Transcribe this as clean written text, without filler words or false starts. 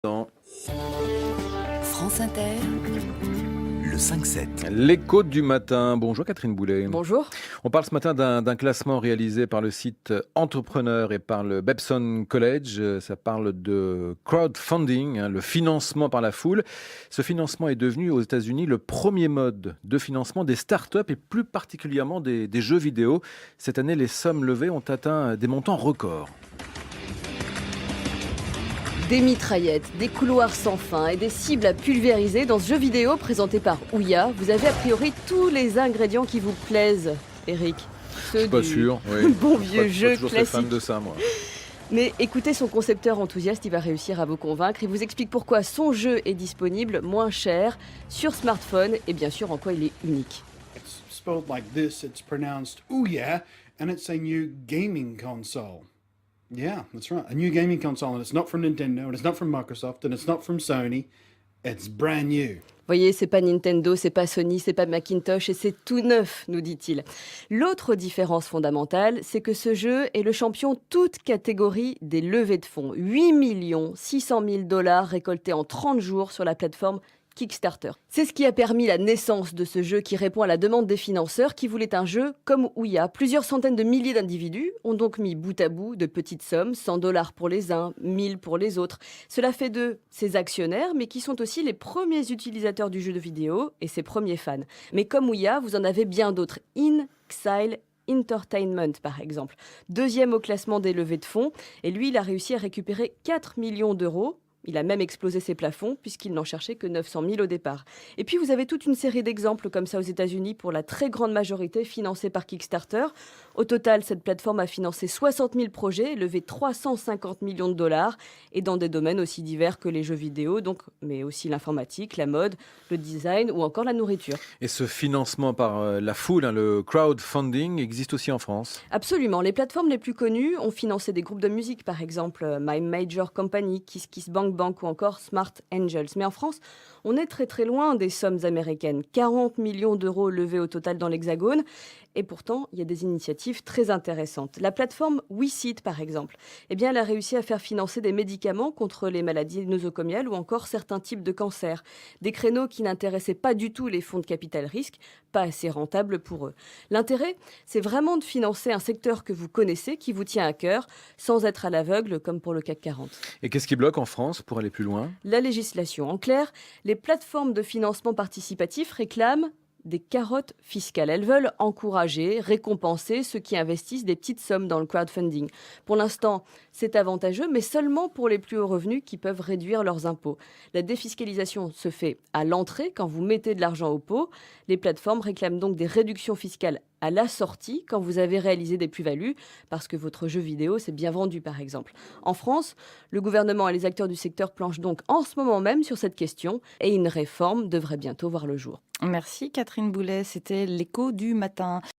Dans France Inter, le 5-7. l'écho du matin. Bonjour Catherine Boulet. Bonjour. On parle ce matin d'un classement réalisé par le site Entrepreneur et par le Babson College. Ça parle de crowdfunding, le financement par la foule. Ce financement est devenu aux États-Unis le premier mode de financement des startups et plus particulièrement des jeux vidéo. Cette année, les sommes levées ont atteint des montants records. Des mitraillettes, des couloirs sans fin et des cibles à pulvériser dans ce jeu vidéo présenté par Ouya. Vous avez a priori tous les ingrédients qui vous plaisent, Eric. Je suis pas sûr. Oui. Bon vieux jeu Pas toujours très fan classique. de ça, moi. Mais écoutez son concepteur enthousiaste, il va réussir à vous convaincre. Il vous explique pourquoi son jeu est disponible moins cher sur smartphone et bien sûr en quoi il est unique. It's spelled like this, it's pronounced Ouya, and it's a new gaming console. Yeah, that's right, a new gaming console, and it's not from Nintendo, and it's not from Microsoft, and it's not from Sony, it's brand new. Voyez, c'est pas Nintendo, c'est pas Sony, c'est pas Macintosh et c'est tout neuf, nous dit-il. L'autre différence fondamentale, c'est que ce jeu est le champion toute catégorie des levées de fonds. 8 600 000 $ récoltés en 30 jours sur la plateforme Kickstarter. C'est ce qui a permis la naissance de ce jeu qui répond à la demande des financeurs qui voulaient un jeu comme Ouya. Plusieurs centaines de milliers d'individus ont donc mis bout à bout de petites sommes, 100 $ pour les uns, 1000 pour les autres. Cela fait d'eux ses actionnaires, mais qui sont aussi les premiers utilisateurs du jeu de vidéo et ses premiers fans. Mais comme Ouya, vous en avez bien d'autres. Inxile Entertainment, par exemple. Deuxième au classement des levées de fonds. Et lui, il a réussi à récupérer 4 millions d'euros. Il a même explosé ses plafonds puisqu'il n'en cherchait que 900 000 au départ. Et puis vous avez toute une série d'exemples comme ça aux États-Unis pour la très grande majorité financés par Kickstarter. Au total, cette plateforme a financé 60 000 projets, levé 350 millions de dollars et dans des domaines aussi divers que les jeux vidéo, donc, mais aussi l'informatique, la mode, le design ou encore la nourriture. Et ce financement par la foule, le crowdfunding, existe aussi en France. Absolument. Les plateformes les plus connues ont financé des groupes de musique, par exemple My Major Company, KissKissBankBank ou encore Smart Angels. Mais en France, on est très très loin des sommes américaines. 40 millions d'euros levés au total dans l'Hexagone. Et pourtant, il y a des initiatives très intéressantes. La plateforme WeSeed, par exemple, eh bien, elle a réussi à faire financer des médicaments contre les maladies nosocomiales ou encore certains types de cancers. Des créneaux qui n'intéressaient pas du tout les fonds de capital risque, pas assez rentables pour eux. L'intérêt, c'est vraiment de financer un secteur que vous connaissez, qui vous tient à cœur, sans être à l'aveugle comme pour le CAC 40. Et qu'est-ce qui bloque en France pour aller plus loin? La législation. En clair, les plateformes de financement participatif réclament des carottes fiscales. Elles veulent encourager, récompenser ceux qui investissent des petites sommes dans le crowdfunding. Pour l'instant, c'est avantageux, mais seulement pour les plus hauts revenus qui peuvent réduire leurs impôts. La défiscalisation se fait à l'entrée quand vous mettez de l'argent au pot. Les plateformes réclament donc des réductions fiscales à la sortie quand vous avez réalisé des plus-values parce que votre jeu vidéo s'est bien vendu par exemple. En France, le gouvernement et les acteurs du secteur planchent donc en ce moment même sur cette question et une réforme devrait bientôt voir le jour. Merci Catherine Boulet, c'était l'écho du matin.